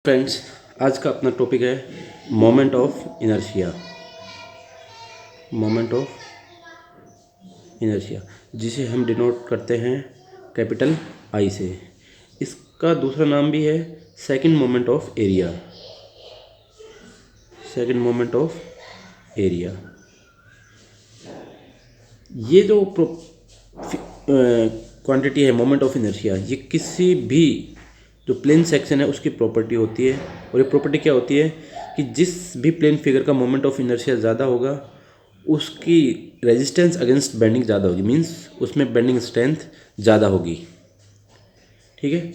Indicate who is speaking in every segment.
Speaker 1: Friends, आज का अपना टॉपिक है moment of inertia. Moment of inertia जिसे हम डिनोट करते हैं कैपिटल आई से। इसका दूसरा नाम भी है second moment of area. Second moment of area. ये जो क्वांटिटी है मोमेंट ऑफ इनर्शिया, ये किसी भी जो प्लेन सेक्शन है उसकी प्रॉपर्टी होती है। और ये प्रॉपर्टी क्या होती है कि जिस भी प्लेन फिगर का मोमेंट ऑफ इनर्शिया ज़्यादा होगा उसकी रेजिस्टेंस अगेंस्ट बेंडिंग ज़्यादा होगी, मींस उसमें बेंडिंग स्ट्रेंथ ज़्यादा होगी। ठीक है,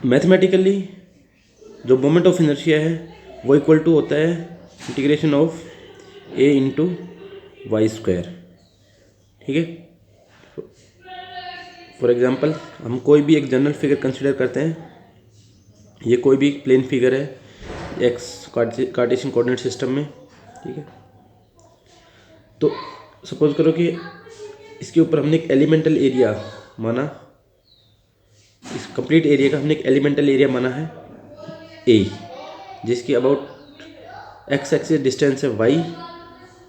Speaker 1: मैथमेटिकली जो मोमेंट ऑफ इनर्शिया है वो इक्वल टू होता है integration of A into Y square. ठीक है, फॉर एग्जांपल हम कोई भी एक जनरल फिगर कंसिडर करते हैं। ये कोई भी प्लेन फिगर है एक्स कार्टेशियन कोऑर्डिनेट सिस्टम में। ठीक है, तो सपोज करो कि इसके ऊपर हमने एक एलिमेंटल एरिया माना, इस कंप्लीट एरिया का हमने एक एलिमेंटल एरिया माना है ए, जिसकी अबाउट एक्स एक्सिस डिस्टेंस है वाई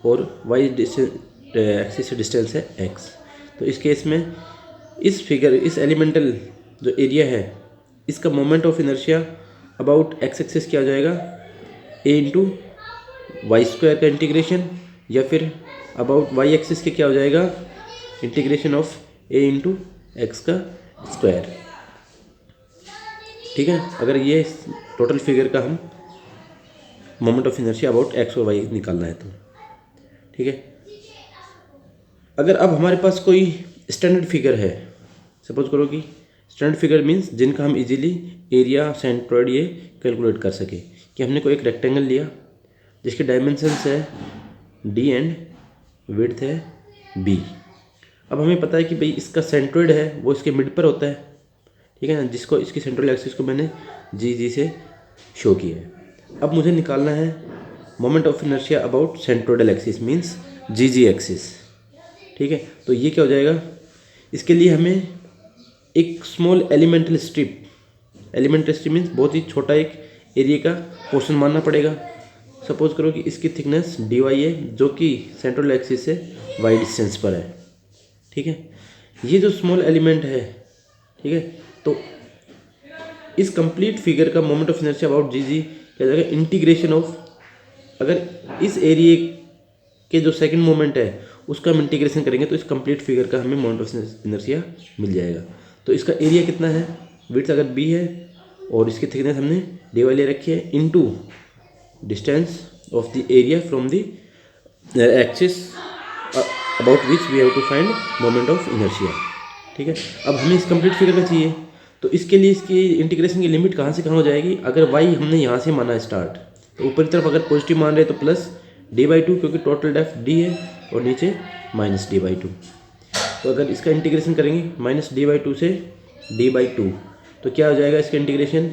Speaker 1: और वाई एक्सिस से डिस्टेंस है एक्स। तो इस केस में इस फिगर, इस एलिमेंटल जो एरिया है, इसका moment of inertia about x axis क्या हो जाएगा, ए इंटू वाई स्क्वायर का इंटीग्रेशन, या फिर अबाउट वाई एक्सिस के क्या हो जाएगा, integration of A into x का स्क्वायर। ठीक है, अगर ये टोटल फिगर का हम moment of inertia about x और वाई निकालना है तो। ठीक है, अगर अब हमारे पास कोई स्टैंडर्ड फिगर है, सपोज करो कि स्टैंडर्ड फिगर मीन्स जिनका हम इजीली एरिया सेंट्रॉइड ये कैलकुलेट कर सके, कि हमने कोई एक रेक्टेंगल लिया जिसके डायमेंशंस है डी एंड विड्थ है बी। अब हमें पता है कि भाई इसका सेंट्रॉइड है वो इसके मिड पर होता है। ठीक है ना, जिसको इसकी सेंट्रल एक्सिस को मैंने जी से शो किया है। अब मुझे निकालना है moment of inertia about centroidal axis means G axis. ठीक है, तो ये क्या हो जाएगा, इसके लिए हमें एक स्मॉल एलिमेंटल स्ट्रिप मीन्स बहुत ही छोटा एक एरिया का पोर्शन मानना पड़ेगा। सपोज करो कि इसकी थिकनेस dy है जो कि सेंट्रल एक्सिस से y डिस्टेंस पर है। ठीक है, ये जो स्मॉल एलिमेंट है, ठीक है, तो इस कंप्लीट फिगर का मोमेंट ऑफ इनर्शिया अबाउट जी क्या जाएगा, इंटीग्रेशन ऑफ, अगर इस एरिया के जो सेकंड मोमेंट है उसका हम इंटीग्रेशन करेंगे तो इस कंप्लीट फिगर का हमें मोमेंट ऑफ इनर्शिया मिल जाएगा। तो इसका एरिया कितना है, विड्थ अगर बी है और इसकी थिकनेस हमने डी वाई ले रखी है, into distance of the area from the axis about which we have to find moment of inertia. ठीक है, अब हमें इस कंप्लीट फिगर का चाहिए, तो इसके लिए इसकी इंटीग्रेशन की लिमिट कहाँ से कहाँ हो जाएगी। अगर वाई हमने यहाँ से माना स्टार्ट, तो ऊपर की तरफ अगर पॉजिटिव मान रहे तो प्लस डी बाई टू, क्योंकि टोटल डेप्थ डी है, और नीचे माइनस डी बाई टू। तो अगर इसका इंटीग्रेशन करेंगे माइनस डी बाई टू से डी बाई टू, तो क्या हो जाएगा इसका integration,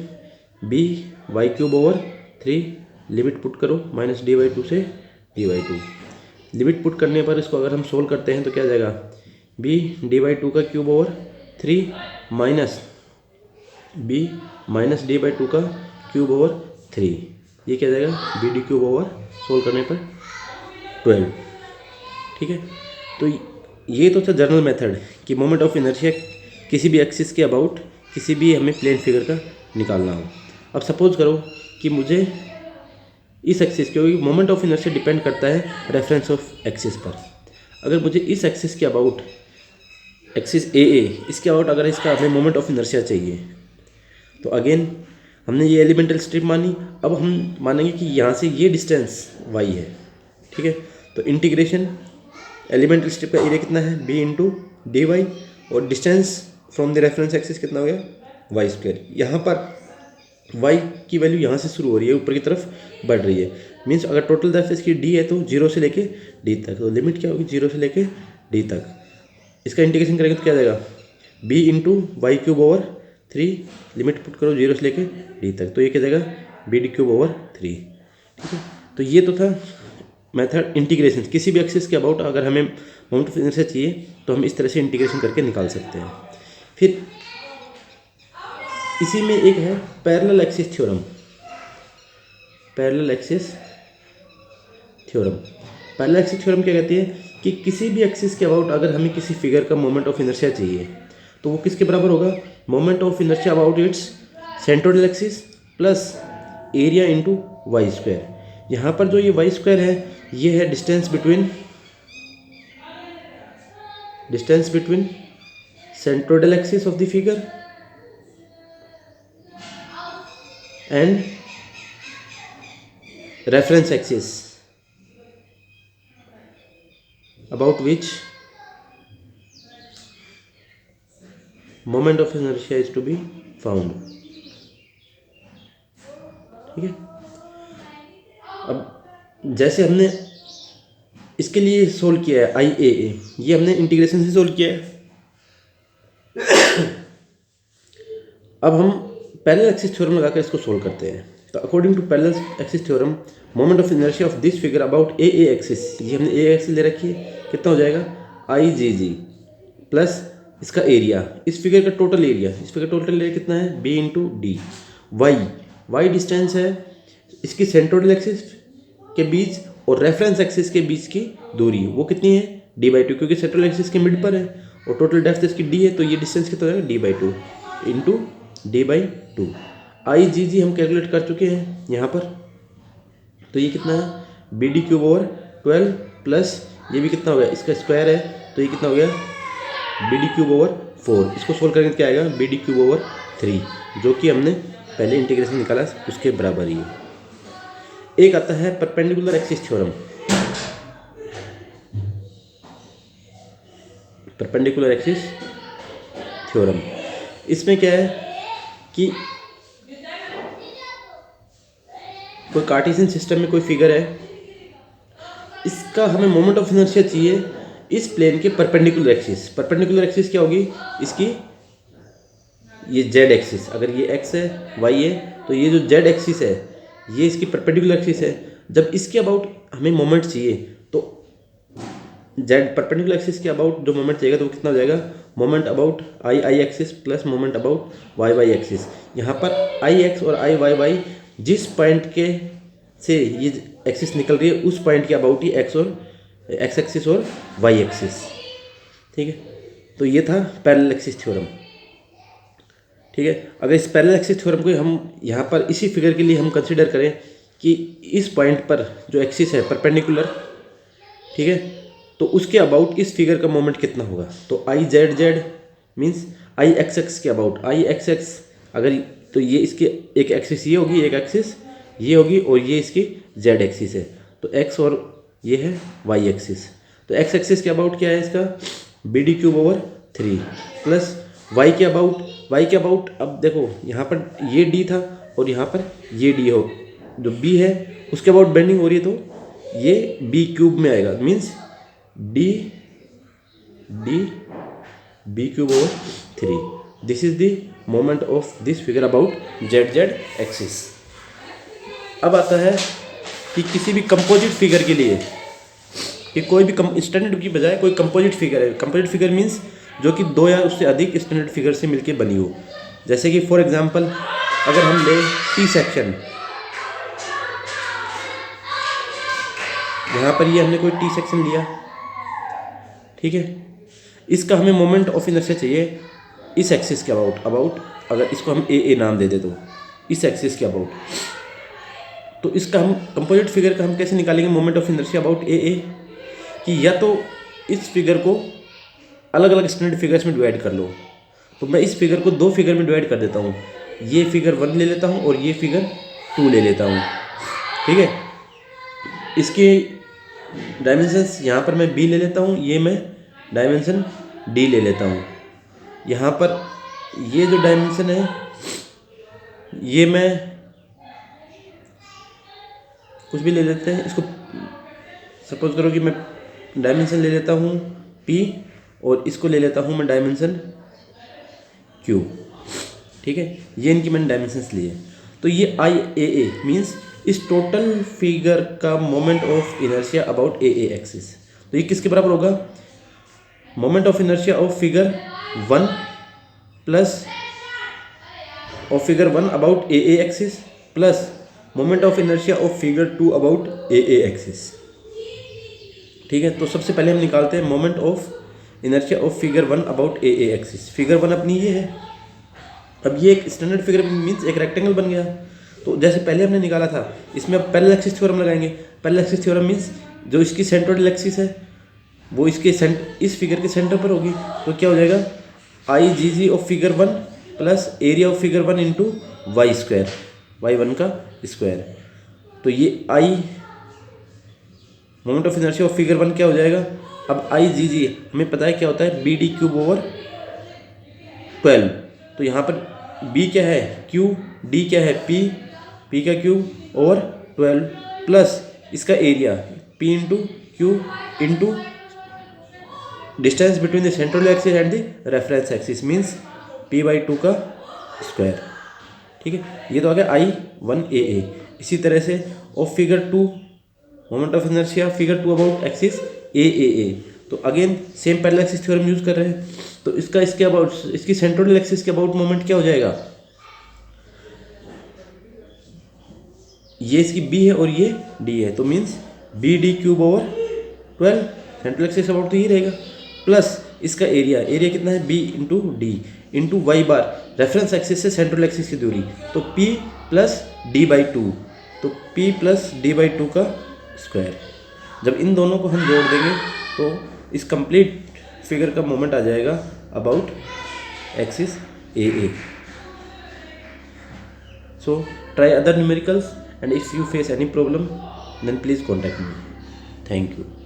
Speaker 1: B Y cube over 3, limit put करो माइनस डी बाई टू से D by two. Limit put करने पर इसको अगर हम सोल्व करते हैं तो क्या जाएगा, बी डी बाई टू का cube over 3 minus B minus D by two का क्यूब ओवर 3, ये क्या जाएगा, B D cube over, solve करने पर 12। ठीक है, तो ये तो था जनरल मेथड कि मोमेंट ऑफ इनर्शिया किसी भी एक्सिस के अबाउट किसी भी हमें प्लेन फिगर का निकालना हो। अब सपोज करो कि मुझे इस एक्सिस, क्योंकि मोमेंट ऑफ इनर्शिया डिपेंड करता है रेफरेंस ऑफ एक्सिस पर, अगर मुझे इस एक्सिस के अबाउट, एक्सिस ए इसके अबाउट अगर इसका हमें मोमेंट ऑफ इनर्शिया चाहिए, तो अगेन हमने ये एलिमेंटल स्ट्रिप मानी। अब हम मानेंगे कि यहाँ से ये डिस्टेंस y है। ठीक है, तो इंटीग्रेशन एलिमेंटल स्ट्रिप का एरिया कितना है, b इंटू डी वाई, और distance from the reference axis कितना हो गया, वाई स्क्वायर। यहाँ पर y की वैल्यू यहाँ से शुरू हो रही है, ऊपर की तरफ बढ़ रही है, मीन्स अगर टोटल डेप्थ इसकी d है तो 0 से लेके d तक, तो लिमिट क्या होगी, 0 से लेके d तक। इसका इंटीग्रेशन करेंगे तो क्या जाएगा, b into Y cube over 3, limit put करो 0 से लेके d तक, तो ये क्या जाएगा, बी डी क्यूब ओवर 3। ठीक है, तो ये तो था मेथड इंटीग्रेशन। किसी भी एक्सिस के अबाउट अगर हमें मोमेंट ऑफ इनर्शिया चाहिए तो हम इस तरह से इंटीग्रेशन करके निकाल सकते हैं। फिर इसी में एक है parallel axis theorem. Parallel axis theorem, parallel axis theorem क्या कहती है कि किसी भी एक्सिस के अबाउट अगर हमें किसी फिगर का मोमेंट ऑफ इनर्शिया चाहिए तो वो किसके बराबर होगा, moment of inertia about its centroidal axis plus area into Y square. यहाँ पर जो ये वाई स्क्वायर है ये है distance between centroidal axis of the figure and reference axis about which moment of inertia is to be found। ठीक है, अब जैसे हमने इसके लिए सोल्व किया है IAA, ये हमने इंटीग्रेशन से सोल्व किया है। अब हम पैरेलल एक्सिस थ्योरम लगाकर इसको सोल्व करते हैं। तो according to parallel axis theorem moment of inertia of this figure about AA axis, ये हमने AA एक्सिस ले रखी है, कितना हो जाएगा IgG प्लस इसका एरिया, इस फिगर का टोटल एरिया, इस फिगर का टोटल एरिया कितना है B into D. Y distance है इसकी सेंट्रोइडल एक्सिस के बीच और रेफरेंस एक्सिस के बीच की दूरी, वो कितनी है D/2, क्योंकि सेंट्रोइडल एक्सिस के मिड पर है और टोटल डेप्थ इसकी D है, तो ये डिस्टेंस कितना हो जाएगा D/2 इंटू D/2। IgG हम कैलकुलेट कर चुके हैं यहाँ पर, तो ये कितना है BD³/12 प्लस ये भी कितना हो गया, इसका स्क्वायर है तो ये कितना हो गया BD³/4। इसको सोल्व करेंगे क्या आएगा BD³/3, जो कि हमने पहले इंटीग्रेशन निकाला उसके बराबर ही है। एक आता है perpendicular axis theorem. Perpendicular axis theorem, इसमें क्या है कि कोई कार्टेशियन सिस्टम में कोई फिगर है, इसका हमें मोमेंट ऑफ इनर्शिया चाहिए इस प्लेन के परपेंडिकुलर एक्सिस। परपेंडिकुलर एक्सिस क्या होगी इसकी, ये जेड एक्सिस, अगर ये एक्स है वाई है तो ये जो जेड एक्सिस है ये इसकी परपेंडिकुलर एक्सिस है। जब इसके अबाउट हमें मोमेंट चाहिए तो जेड परपेंडिकुलर एक्सिस के अबाउट जो मोमेंट चाहिएगा तो वो कितना हो जाएगा, moment about I axis plus moment about Y axis. यहाँ पर आई एक्स और आई वाई जिस पॉइंट के से ये एक्सिस निकल रही है उस पॉइंट के अबाउट ही एक्स एक्सिस और वाई एक्सिस। ठीक है, तो ये था पैरेलल एक्सिस थ्योरम। ठीक है, अगर इस पैरेलल एक्सिस थ्योरम को हम यहाँ पर इसी फिगर के लिए हम कंसीडर करें कि इस पॉइंट पर जो एक्सिस है परपेंडिकुलर, ठीक है, तो उसके अबाउट इस फिगर का मोमेंट कितना होगा, तो I Z Z means I x x के अबाउट आई एक्स एक्स, अगर तो ये इसकी एक एक्सिस ये होगी, एक एक्सिस ये होगी और ये इसकी जेड एक्सिस है, तो एक्स और ये है वाई एक्सिस। तो एक्स एक्सिस के अबाउट क्या है इसका BD³/3 प्लस वाई के अबाउट अब देखो यहाँ पर ये डी था और यहाँ पर ये डी हो, जो बी है उसके अबाउट बेंडिंग हो रही है तो ये B³ में आएगा, means B³/3। This is the moment of this figure about Z axis. अब आता है कि किसी भी कंपोजिट फिगर के लिए कि कोई भी स्टैंडर्ड की बजाय कोई कंपोजिट फिगर है। कंपोजिट फिगर मीन्स जो कि दो या उससे अधिक स्टैंडर्ड फिगर से मिलके बनी हो। जैसे कि फॉर एग्जांपल अगर हम ले टी सेक्शन, यहाँ पर ये हमने कोई टी सेक्शन लिया, ठीक है, इसका हमें मोमेंट ऑफ इनर्शिया चाहिए इस एक्सिस के अबाउट अगर इसको हम ए नाम दे दे तो इस एक्सिस के अबाउट, तो इसका हम कंपोजिट फिगर का हम कैसे निकालेंगे मोमेंट ऑफ इनर्शिया अबाउट ए कि या तो इस फिगर को अलग अलग स्टैंडर्ड फिगर्स में डिवाइड कर लो। तो मैं इस फिगर को दो फिगर में डिवाइड कर देता हूँ, ये फिगर 1 ले लेता हूँ और ये फिगर 2 ले लेता हूँ। ठीक है, इसकी डायमेंशंस यहाँ पर मैं B ले लेता हूँ, ये मैं डायमेंशन D ले लेता हूँ। यहाँ पर ये जो डायमेंशन है ये मैं कुछ भी ले लेते हैं, इसको सपोज करो कि मैं डायमेंशन ले लेता हूँ P और इसको ले लेता हूँ मैं डायमेंशन Q। ठीक है, ये इनकी मैंने डायमेंशंस लिए। तो ये IAA मीन्स इस टोटल फिगर का moment of inertia about AA axis. तो ये किसके बराबर होगा, moment of inertia of figure 1 plus of figure 1 about A axis plus moment of inertia of figure 2 about A axis. ठीक है, तो सबसे पहले हम निकालते हैं moment of inertia of figure 1 about A axis. Figure 1 अपनी ये है। अब ये एक स्टैंडर्ड फिगर मीन्स एक रेक्टेंगल बन गया। तो जैसे पहले हमने निकाला था, इसमें अब पैरेलल एक्सिस थ्योरम लगाएंगे। पैरेलल एक्सिस थ्योरम मीन्स जो इसकी सेंट्रोइडल एक्सिस है वो इसके इस फिगर के सेंटर पर होगी। तो क्या हो जाएगा, I G G of figure 1 plus area of figure 1 into Y square, Y 1 का स्क्वायर। तो ये I moment of inertia of figure 1 क्या हो जाएगा। अब आई जी जी हमें पता है क्या होता है, बी डी क्यूब ओवर 12। तो यहाँ पर बी क्या है क्यू, डी क्या है पी, पी का क्यूब ओवर 12 प्लस इसका area P into Q into distance between the central axis and the reference axis means p/2 का स्क्वायर। ठीक है, ये तो आ गया I1AA। इसी तरह से of figure 2 moment of inertia figure 2 about axis AAA। तो again same parallel axis theorem use कर रहे हैं। तो इसका इसके अबाउट, इसकी सेंट्रल एक्सिस के अबाउट मोमेंट क्या हो जाएगा, ये इसकी B है और ये D है, तो means BD cube over 12, central axis about तो ये रहेगा, प्लस इसका एरिया, एरिया कितना है B into D into Y bar, reference axis से सेंट्रल एक्सिस की दूरी, तो P प्लस D/2, तो P प्लस D/2 का स्क्वायर। जब इन दोनों को हम जोड़ देंगे तो इस कंप्लीट फिगर का मोमेंट आ जाएगा about axis AA। So try other numericals, and if you face any problem then please contact me. Thank you.